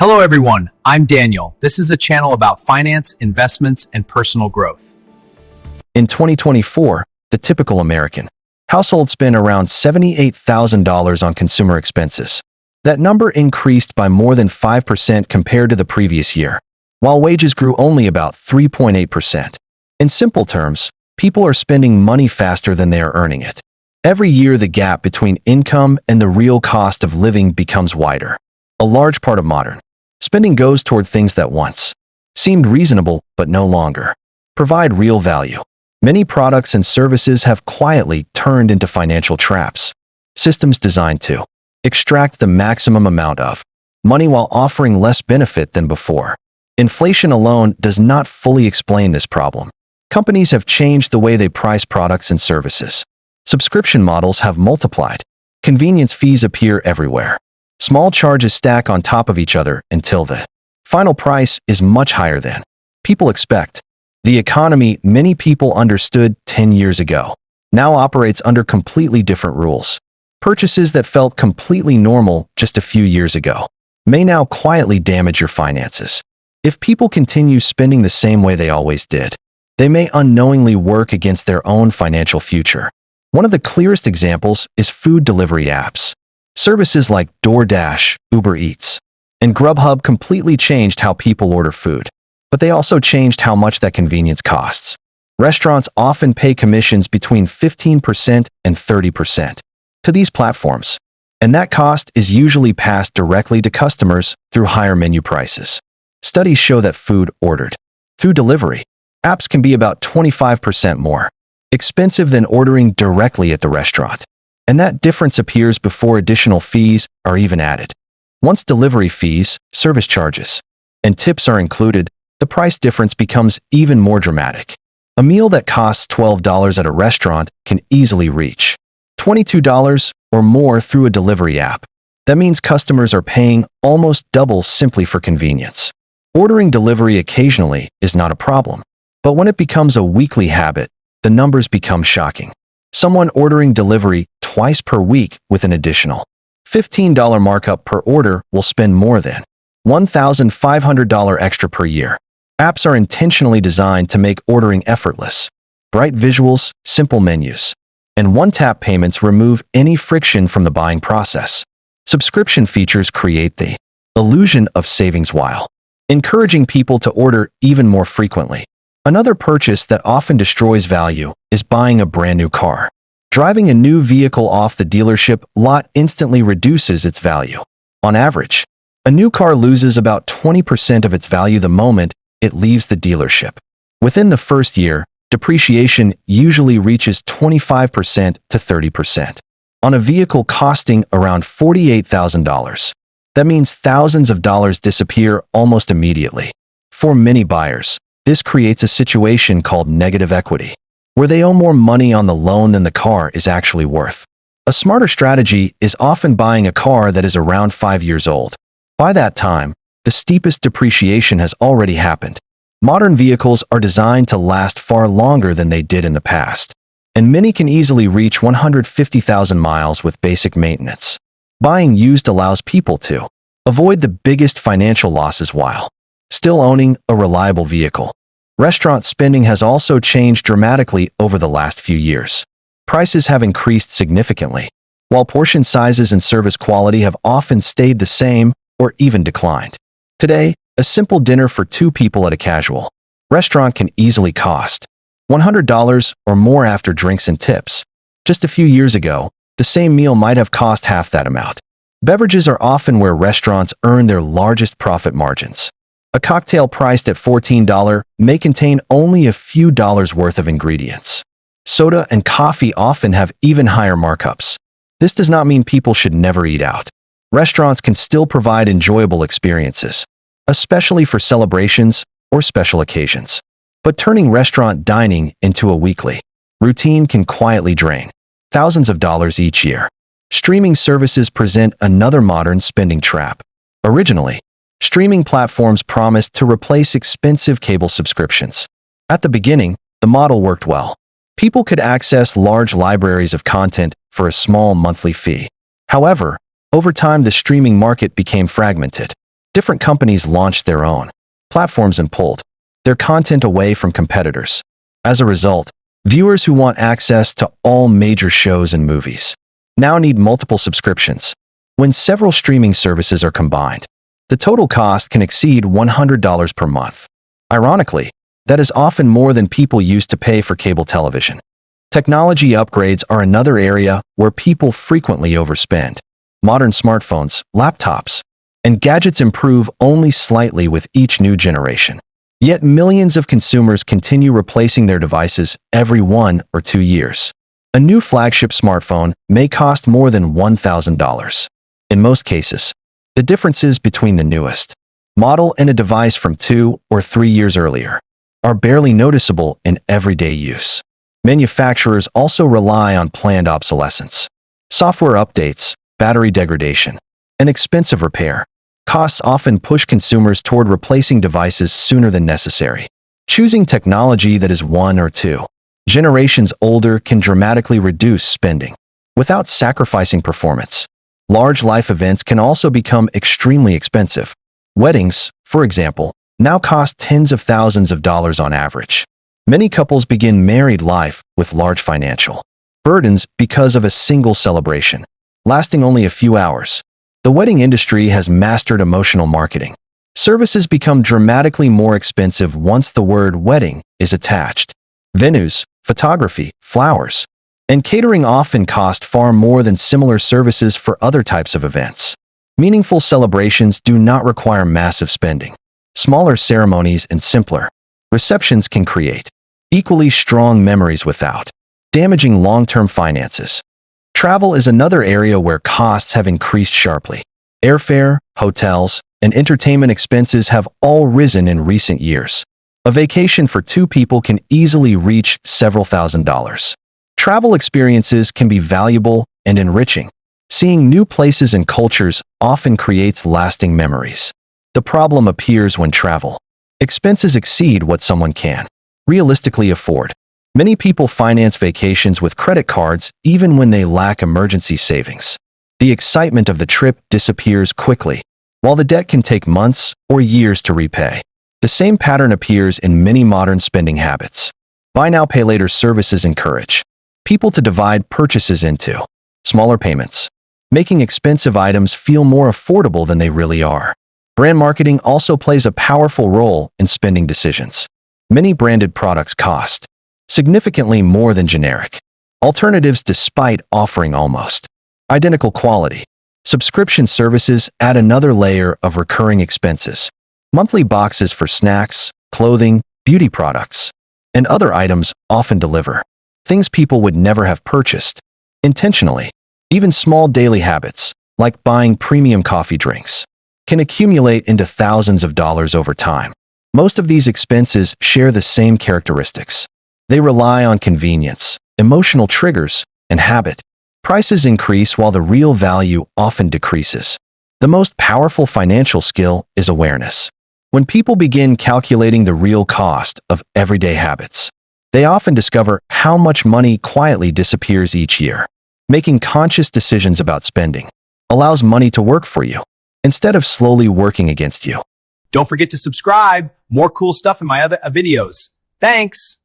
Hello, everyone. I'm Daniel. This is a channel about finance, investments, and personal growth. In 2024, the typical American household spent around $78,000 on consumer expenses. That number increased by more than 5% compared to the previous year, while wages grew only about 3.8%. In simple terms, people are spending money faster than they are earning it. Every year, the gap between income and the real cost of living becomes wider. A large part of modern spending goes toward things that once seemed reasonable but no longer provide real value. Many products and services have quietly turned into financial traps, systems designed to extract the maximum amount of money while offering less benefit than before. Inflation alone does not fully explain this problem. Companies have changed the way they price products and services. Subscription models have multiplied. Convenience fees appear everywhere. Small charges stack on top of each other until the final price is much higher than people expect. The economy many people understood 10 years ago now operates under completely different rules. Purchases that felt completely normal just a few years ago may now quietly damage your finances. If people continue spending the same way they always did, they may unknowingly work against their own financial future. One of the clearest examples is food delivery apps. Services like DoorDash, Uber Eats, and Grubhub completely changed how people order food, but they also changed how much that convenience costs. Restaurants often pay commissions between 15% and 30% to these platforms, and that cost is usually passed directly to customers through higher menu prices. Studies show that food ordered through delivery apps can be about 25% more expensive than ordering directly at the restaurant. And that difference appears before additional fees are even added. Once delivery fees, service charges, and tips are included, the price difference becomes even more dramatic. A meal that costs $12 at a restaurant can easily reach $22 or more through a delivery app. That means customers are paying almost double simply for convenience. Ordering delivery occasionally is not a problem, but when it becomes a weekly habit, the numbers become shocking. Someone ordering delivery twice per week with an additional $15 markup per order will spend more than $1,500 extra per year. Apps are intentionally designed to make ordering effortless. Bright visuals, simple menus, and one-tap payments remove any friction from the buying process. Subscription features create the illusion of savings while encouraging people to order even more frequently. Another purchase that often destroys value is buying a brand new car. Driving a new vehicle off the dealership lot instantly reduces its value. On average, a new car loses about 20% of its value the moment it leaves the dealership. Within the first year, depreciation usually reaches 25% to 30%. On a vehicle costing around $48,000, that means thousands of dollars disappear almost immediately. For many buyers, this creates a situation called negative equity, where they owe more money on the loan than the car is actually worth. A smarter strategy is often buying a car that is around 5 years old. By that time, the steepest depreciation has already happened. Modern vehicles are designed to last far longer than they did in the past, and many can easily reach 150,000 miles with basic maintenance. Buying used allows people to avoid the biggest financial losses while still owning a reliable vehicle. Restaurant spending has also changed dramatically over the last few years. Prices have increased significantly, while portion sizes and service quality have often stayed the same or even declined. Today, a simple dinner for 2 people at a casual restaurant can easily cost $100 or more after drinks and tips. Just a few years ago, the same meal might have cost half that amount. Beverages are often where restaurants earn their largest profit margins. A cocktail priced at $14 may contain only a few dollars worth of ingredients. Soda and coffee often have even higher markups. This does not mean people should never eat out. Restaurants can still provide enjoyable experiences, especially for celebrations or special occasions. But turning restaurant dining into a weekly routine can quietly drain thousands of dollars each year. Streaming services present another modern spending trap. Originally, streaming platforms promised to replace expensive cable subscriptions. At the beginning, the model worked well. People could access large libraries of content for a small monthly fee. However, over time the streaming market became fragmented. Different companies launched their own platforms and pulled their content away from competitors. As a result, viewers who want access to all major shows and movies now need multiple subscriptions. When several streaming services are combined, the total cost can exceed $100 per month. Ironically, that is often more than people used to pay for cable television. Technology upgrades are another area where people frequently overspend. Modern smartphones, laptops, and gadgets improve only slightly with each new generation. Yet millions of consumers continue replacing their devices every 1 or 2 years. A new flagship smartphone may cost more than $1,000. In most cases, the differences between the newest model and a device from 2 or 3 years earlier are barely noticeable in everyday use. Manufacturers also rely on planned obsolescence, software updates, battery degradation, and expensive repair. Costs often push consumers toward replacing devices sooner than necessary. Choosing technology that is 1 or 2 generations older can dramatically reduce spending without sacrificing performance. Large life events can also become extremely expensive. Weddings, for example, now cost tens of thousands of dollars on average. Many couples begin married life with large financial burdens because of a single celebration, lasting only a few hours. The wedding industry has mastered emotional marketing. Services become dramatically more expensive once the word wedding is attached. Venues, photography, flowers, and catering often cost far more than similar services for other types of events. Meaningful celebrations do not require massive spending. Smaller ceremonies and simpler receptions can create equally strong memories without damaging long-term finances. Travel is another area where costs have increased sharply. Airfare, hotels, and entertainment expenses have all risen in recent years. A vacation for 2 people can easily reach several $1,000s. Travel experiences can be valuable and enriching. Seeing new places and cultures often creates lasting memories. The problem appears when travel expenses exceed what someone can realistically afford. Many people finance vacations with credit cards even when they lack emergency savings. The excitement of the trip disappears quickly, while the debt can take months or years to repay. The same pattern appears in many modern spending habits. Buy now, pay later services encourage people to divide purchases into smaller payments, making expensive items feel more affordable than they really are. Brand marketing also plays a powerful role in spending decisions. Many branded products cost significantly more than generic alternatives despite offering almost identical quality. Subscription services add another layer of recurring expenses. Monthly boxes for snacks, clothing, beauty products, and other items often deliver things people would never have purchased intentionally. Even small daily habits, like buying premium coffee drinks, can accumulate into thousands of dollars over time. Most of these expenses share the same characteristics. They rely on convenience, emotional triggers, and habit. Prices increase while the real value often decreases. The most powerful financial skill is awareness. When people begin calculating the real cost of everyday habits, they often discover how much money quietly disappears each year. Making conscious decisions about spending allows money to work for you instead of slowly working against you. Don't forget to subscribe. More cool stuff in my other videos. Thanks.